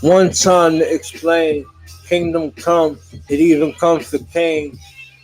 One time to explain, kingdom come, it even comes for Cain.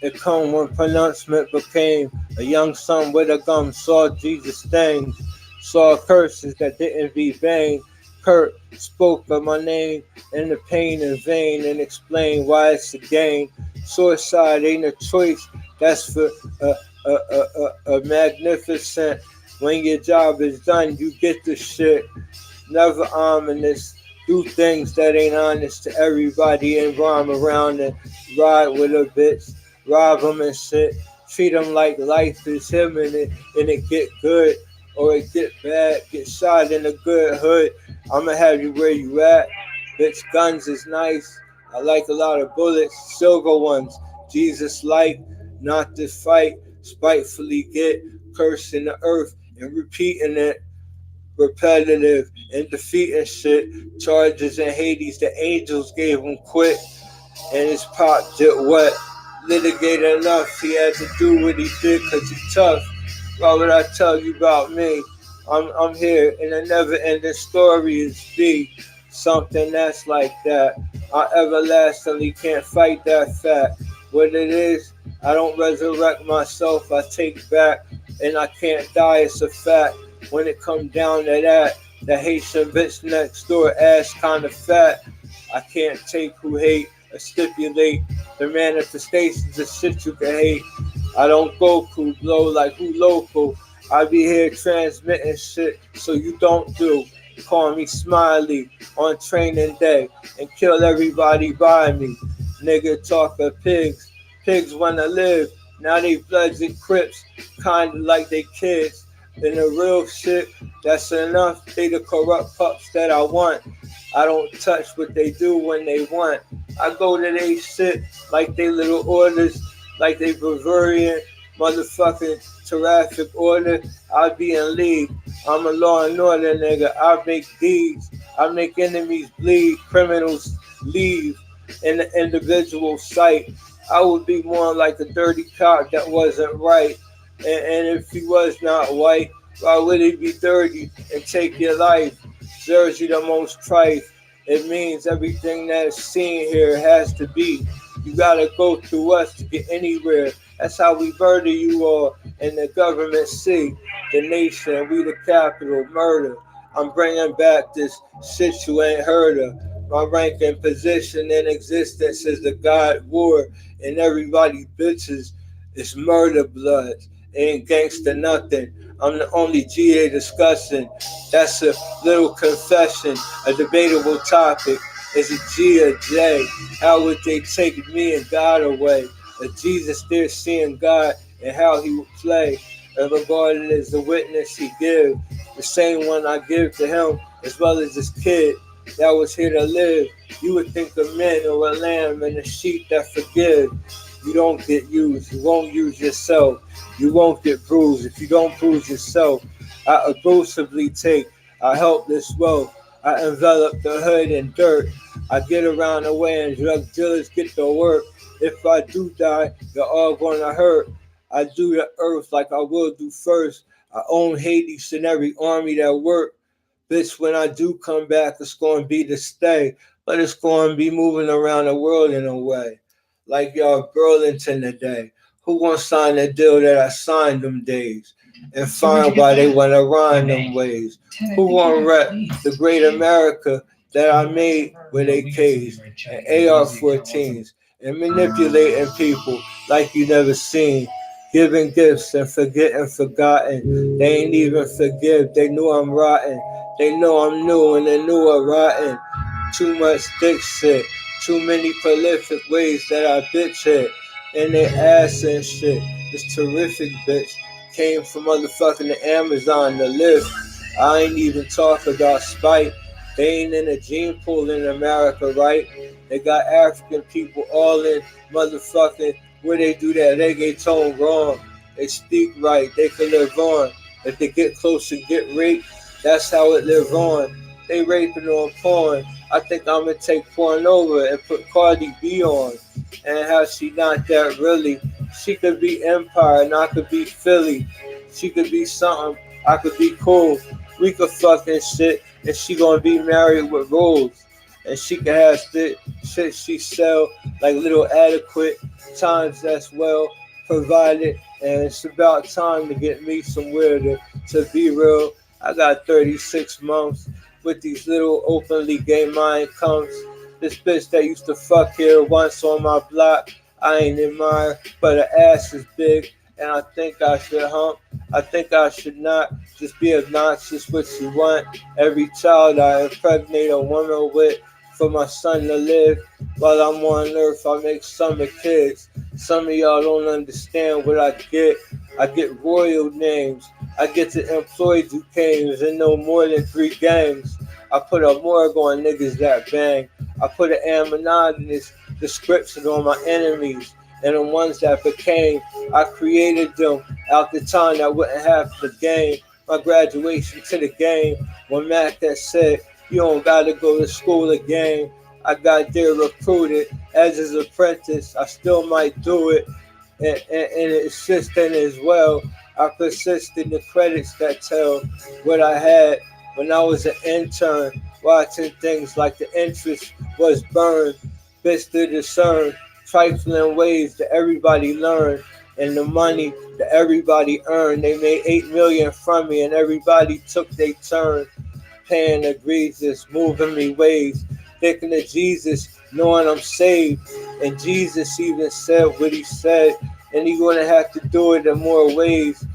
It come when pronouncement became a young son with a gun, saw Jesus things, saw curses that didn't be vain. Kurt spoke of my name and the pain in vain and explained why it's a gain. Suicide ain't a choice, that's for a magnificent. When your job is done, you get the shit. Never ominous. Do things that ain't honest to everybody and rhyme around and ride with a bitch. Rob 'em and shit. Treat 'em like life is him and it get good or it get bad. Get shot in a good hood. I'ma have you where you at. Bitch, guns is nice. I like a lot of bullets, silver ones. Jesus like, not to fight. Spitefully get cursed in the earth and repeating it repetitive and defeating shit. Charges in Hades, the angels gave him quit, and his pop did what? Litigated enough, he had to do what he did because he tough. Why would I tell you about me? I'm here, and a never ending story is B. Something that's like that. I everlastingly can't fight that fact. What it is, I don't resurrect myself, I take back, and I can't die, it's a fact. When it comes down to that, the Haitian bitch next door ass kinda fat. I can't take who hate or stipulate the manifestations of shit you can hate. I don't go cool blow like who local. I be here transmitting shit so you don't do. Call me Smiley on training day and kill everybody by me. Nigga talk of pigs. Pigs wanna live. Now they bloods and crips, kinda like they kids. And the real shit, that's enough. They the corrupt pups that I want. I don't touch what they do when they want. I go to they shit like they little orders, like they Bavarian motherfucking traffic order. I be in league. I'm a law and order nigga. I make deeds. I make enemies bleed. Criminals leave in the individual sight. I would be more like a dirty cop that wasn't right. And if he was not white, why would he be dirty and take your life? Jersey the most trite. It means everything that's seen here has to be. You gotta go through us to get anywhere. That's how we murder you all, and the government see the nation. We the capital murder. I'm bringing back this shit you ain't heard of. My rank and position in existence is the God war, and everybody bitches is murder bloods. Ain't gangster nothing. I'm the only GA discussing. That's a little confession, a debatable topic. Is it G or J? How would they take me and God away? A Jesus there seeing God and how he would play. And regarded as the witness he give, the same one I give to him as well as his kid that was here to live. You would think a man or a lamb and a sheep that forgive. You don't get used. You won't use yourself. You won't get bruised if you don't bruise yourself. I aggressively take. I help this wealth. I envelop the hood in dirt. I get around the way and drug dealers get to work. If I do die, you're all gonna hurt. I do the earth like I will do first. I own Hades and every army that work. Bitch, when I do come back, it's gonna be to stay. But it's gonna be moving around the world in a way. Like y'all Burlington today. Who gonna sign the deal that I signed them days? And find why they wanna rhyme them ways? Who gonna rep the great America that I made with AKs and AR-14s and manipulating people like you never seen? Giving gifts and forgetting forgotten. They ain't even forgive. They knew I'm rotten. They know I'm new and they knew I'm rotten. Too much dick shit. Too many prolific ways that I bitch hit. And they ass and shit. This terrific bitch came from motherfucking the Amazon to live. I ain't even talk about spite. They ain't in a gene pool in America, right? They got African people all in motherfucking where they do that reggaeton wrong. They speak right. They can live on. If they get close and get raped, that's how it live on. They raping on porn. I think I'm gonna take porn over and put Cardi B on. And how she not that really. She could be Empire and I could be Philly. She could be something. I could be cool. We could fucking shit and she gonna be married with rules. and she can have shit she sell like little adequate times that's well provided. And it's about time to get me somewhere to be real. I got 36 months with these little openly gay mind comes. This bitch that used to fuck here once on my block, I ain't admire, but her ass is big, and I think I should hump. I think I should not just be obnoxious what you want. Every child I impregnate a woman with for my son to live. While I'm on earth, I make summer kids. Some of y'all don't understand what I get. I get royal names. I get to employ Duquesnes in no more than 3 games. I put a morgue on niggas that bang. I put an ammonodinous description on my enemies and the ones that became. I created them out the time that wouldn't have the game. My graduation to the game when Mac had said, you don't gotta go to school again. I got there recruited as his apprentice. I still might do it and assistant as well. I persist in the credits that tell what I had when I was an intern, watching things like the interest was burned, bits to discern, trifling ways that everybody learned, and the money that everybody earned. They made 8 million from me, and everybody took their turn, paying egregious, moving me ways, thinking of Jesus, knowing I'm saved. And Jesus even said what he said, and he's gonna have to do it in more ways.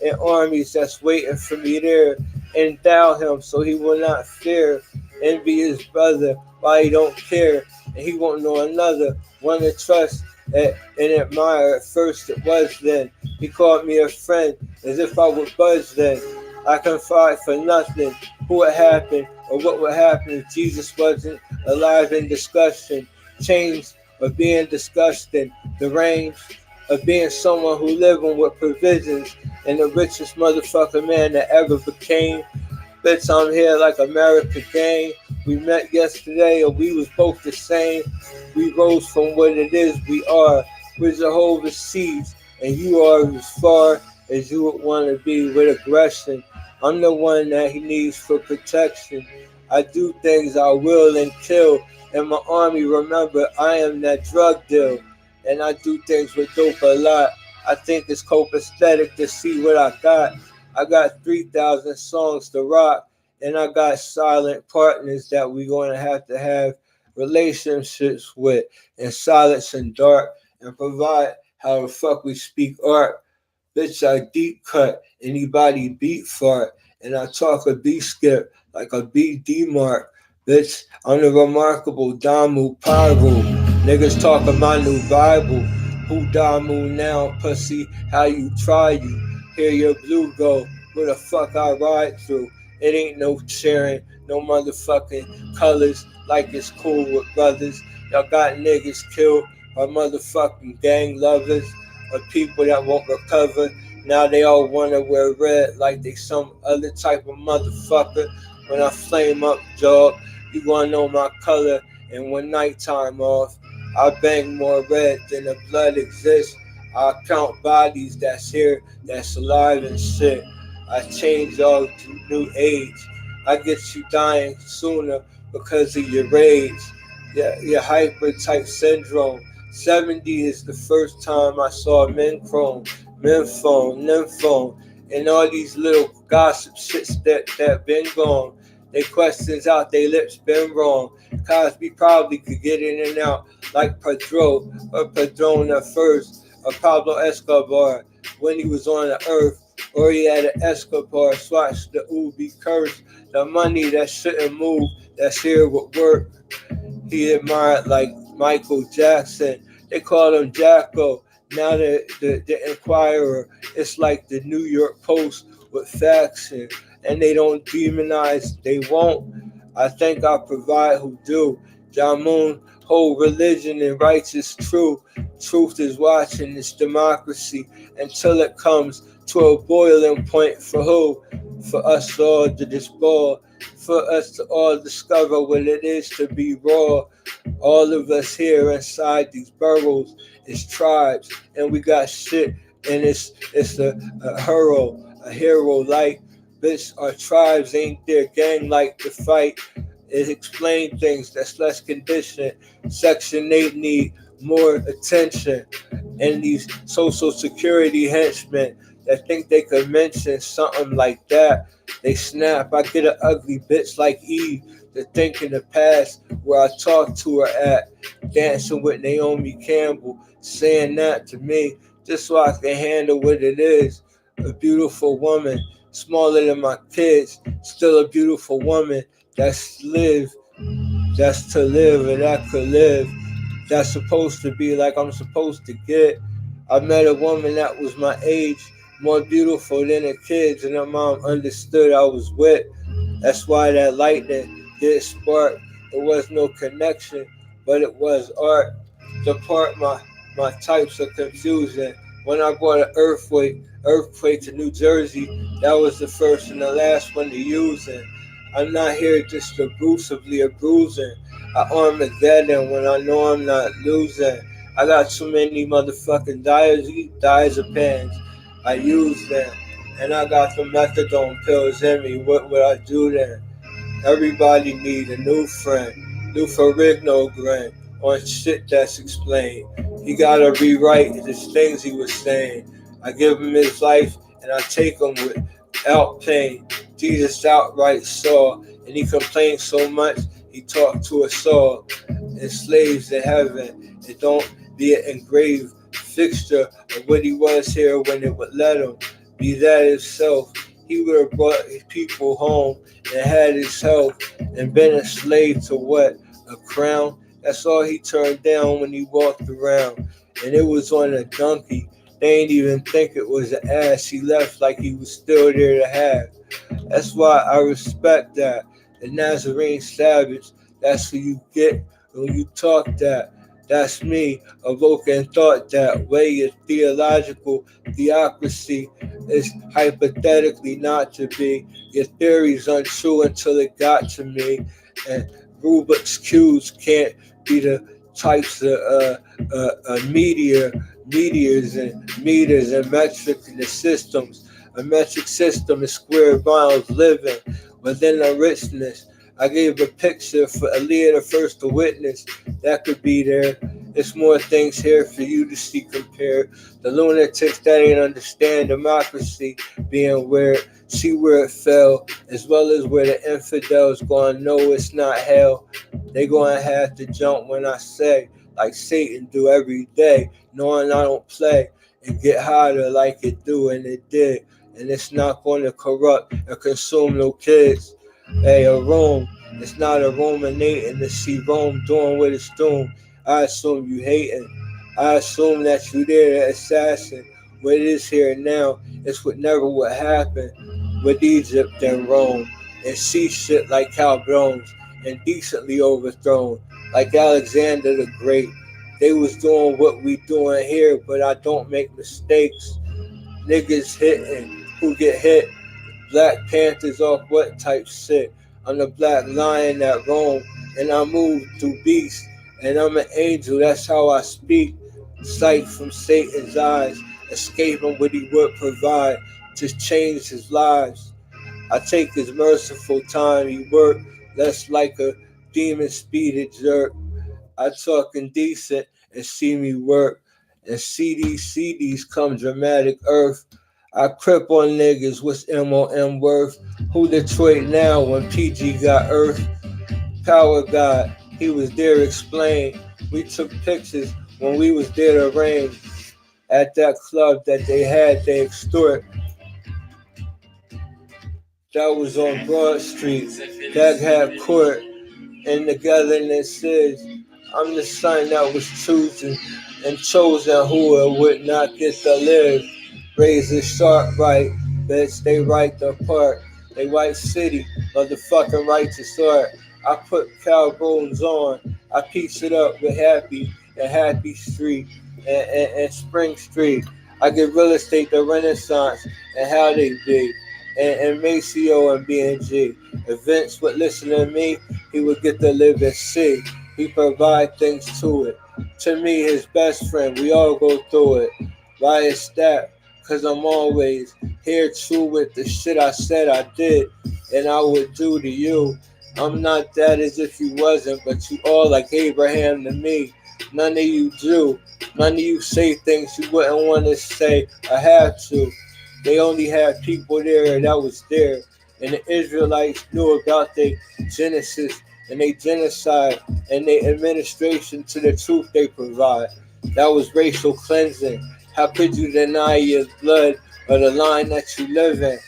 And armies that's waiting for me there. Endow him so he will not fear. Envy his brother why he don't care. And he won't know another. One to trust and admire. At first it was then. He called me a friend as if I would buzz then. I can fight for nothing. Who would happen or what would happen if Jesus wasn't alive in discussion? Change of being disgusting. The range of being someone who living with provisions and the richest motherfucker man that ever became. Bitch, I'm here like America game. We met yesterday and we was both the same. We rose from what it is we are. We're Jehovah's seeds and you are as far as you would want to be with aggression. I'm the one that he needs for protection. I do things I will and kill. And my army, remember, I am that drug deal. And I do things with dope a lot. I think it's copacetic to see what I got. I got 3,000 songs to rock, and I got silent partners that we gonna have relationships with, in silence and dark, and provide how the fuck we speak art. Bitch, I deep cut anybody beat fart, and I talk a beat skip like a BD mark. Bitch, I'm the remarkable Damu Paru. Niggas talking my new Bible. Who Damu now, pussy? How you try you? Hear your blue go. Where the fuck I ride through? It ain't no cheering, no motherfucking colors like it's cool with brothers. Y'all got niggas killed by motherfucking gang lovers or people that won't recover. Now they all wanna wear red like they some other type of motherfucker. When I flame up, dog, you wanna know my color. And when nighttime off, I bang more red than the blood exists. I count bodies that's here, that's alive and shit. I change all to new age. I get you dying sooner because of your rage. Yeah, your hyper type syndrome. 70 is the first time I saw Nymphone, and all these little gossip shits that been gone. They questions out, they lips been wrong. Cosby probably could get in and out like Pedro or Padrona first, or Pablo Escobar when he was on the earth. Or he had an Escobar, swatch the Ubi curse. The money that shouldn't move, that's here with work. He admired like Michael Jackson. They called him Jacko. Now the Inquirer, it's like the New York Post with faction. And they don't demonize, they won't. I think I provide who do. Jamun, whole religion and righteous truth. Truth is watching this democracy until it comes to a boiling point for who? For us all to disball. For us to all discover what it is to be raw. All of us here inside these burrows is tribes, and we got shit, and it's a hero like bitch. Our tribes ain't their gang like to fight. It explains things that's less conditioned. Section 8 need more attention. And these social security henchmen that think they could mention something like that, they snap. I get an ugly bitch like Eve to think in the past where I talked to her at, dancing with Naomi Campbell, saying that to me just so I can handle what it is. A beautiful woman, smaller than my kids, still a beautiful woman that's that's to live and that could live. That's supposed to be like I'm supposed to get. I met a woman that was my age, more beautiful than the kids, and her mom understood I was with. That's why that lightning did spark. It was no connection, but it was art. To part my types of confusion. When I brought an earthquake to New Jersey, that was the first and the last one to use it. I'm not here just abusively abusing. I Armageddon when I know I'm not losing. I got too many motherfucking diazepams. I use them. And I got the methadone pills in me. What would I do then? Everybody need a new friend. New Ferrigno grin on shit that's explained. He gotta rewrite the things he was saying. I give him his life and I take him without pain. Jesus outright saw, and he complained so much he talked to us all. Enslaved to heaven, it don't be an engraved fixture of what he was here when it would let him be that himself. He would have brought his people home and had his health and been a slave to what? A crown? That's all he turned down when he walked around. And it was on a donkey. They ain't even think it was an ass. He left like he was still there to have. That's why I respect that. The Nazarene savage, that's who you get when you talk that. That's me, evoking thought that way. Your theological theocracy is hypothetically not to be. Your theory's untrue until it got to me. And Rubik's Cubes can't be the types of meteors and meters and metric in the systems. A metric system is square miles living within a richness. I gave a picture for Aaliyah the first to witness. That could be there. There's more things here for you to see compared. The lunatics that ain't understand democracy being where, see where it fell, as well as where the infidels gonna know it's not hell. They gonna have to jump when I say, like Satan do every day, knowing I don't play and get harder like it do, and it did. And it's not gonna corrupt or consume no kids. Hey, a Rome, it's not a ruminating to see Rome doing what it's doing. I assume you hating. I assume that you there to assassin. What is here now is what never would happen with Egypt and Rome. And see shit like Calbrones and decently overthrown, like Alexander the Great. They was doing what we doing here, but I don't make mistakes. Niggas hitting, who get hit. Black Panthers off what type shit? I'm the black lion that roam, and I move through beasts, and I'm an angel, that's how I speak. Sight from Satan's eyes, escaping what he would provide to change his lives. I take his merciful time, he work less like a demon speeded jerk. I talk indecent and see me work, and see these CDs come dramatic earth. I crip on niggas, what's MOM worth? Who Detroit now when PG got earth? Power God, he was there explain. We took pictures when we was there to rain. At that club that they extort. That was on Broad Street. That had court. And togetherness is, I'm the son that was chosen and chosen who would not get to live. Raise a sharp right, bitch, they right apart. They white city, motherfucking righteous art. I put cow bones on, I piece it up with Happy and Happy Street and Spring Street. I give real estate the Renaissance and how they be. And Maceo and B&G. If Vince would listen to me, he would get to live and see. He provide things to it. To me, his best friend, we all go through it. Why is that? Cause I'm always here true with the shit I said I did and I would do to you. I'm not that as if you wasn't, but you all like Abraham to me. None of you do. None of you say things you wouldn't want to say. I have to. They only had people there that was there. And the Israelites knew about their Genesis and their genocide and their administration to the truth they provide. That was racial cleansing. How could you deny your blood or the line that you live in?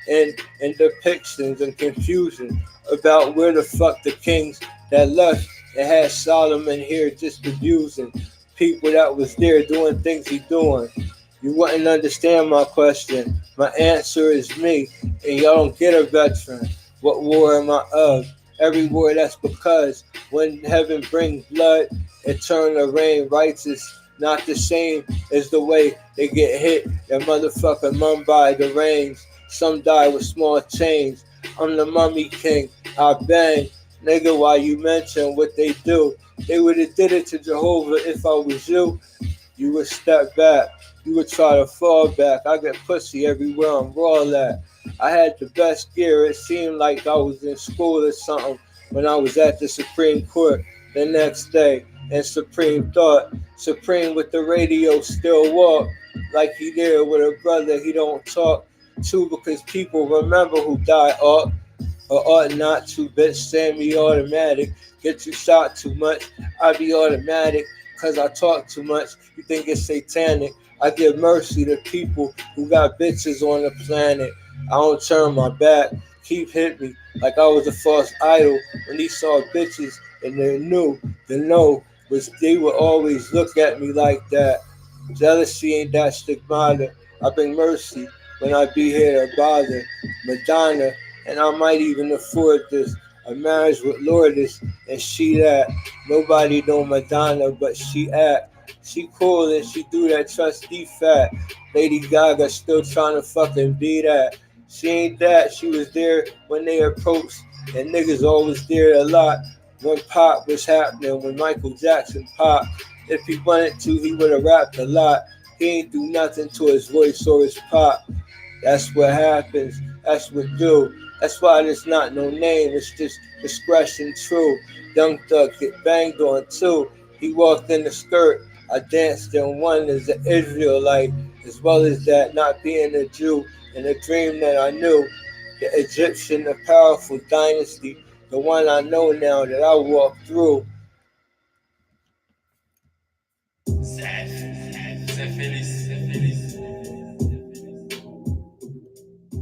And depictions and confusion about where the fuck the kings that left and had Solomon here just abusing people that was there doing things he doing. You wouldn't understand my question. My answer is me, and y'all don't get a veteran. What war am I of? Every war that's because when heaven brings blood, it turn the rain righteous. Not the same as the way they get hit. That motherfucker Mumbai, the rains. Some die with small change. I'm the mummy king. I bang. Nigga, why you mention what they do? They would have did it to Jehovah if I was you. You would step back. You would try to fall back. I get pussy everywhere I'm raw at. I had the best gear. It seemed like I was in school or something when I was at the Supreme Court the next day. And Supreme thought, Supreme with the radio still walk like he there with a brother he don't talk to because people remember who died or ought not to, bitch, semi-automatic. Get you shot too much, I be automatic, cause I talk too much, you think it's satanic. I give mercy to people who got bitches on the planet. I don't turn my back, keep hit me like I was a false idol. When he saw bitches and they knew the no was they would always look at me like that. Jealousy ain't that stigmata. I bring mercy when I be here to bother. Madonna, and I might even afford this. A marriage with Lourdes, and she that. Nobody know Madonna, but she act. She cool and she do that trustee fat. Lady Gaga still trying to fucking be that. She ain't that. She was there when they approached, and niggas always there a lot. When pop was happening, when Michael Jackson popped, if he wanted to, he would have rapped a lot. He ain't do nothing to his voice or his pop. That's what happens. That's what do. That's why there's not no name. It's just discretion true. Young Thug get banged on too. He walked in the skirt. I danced in one as an Israelite, as well as that not being a Jew. In a dream that I knew, the Egyptian, the powerful dynasty, the one I know now that I walked through.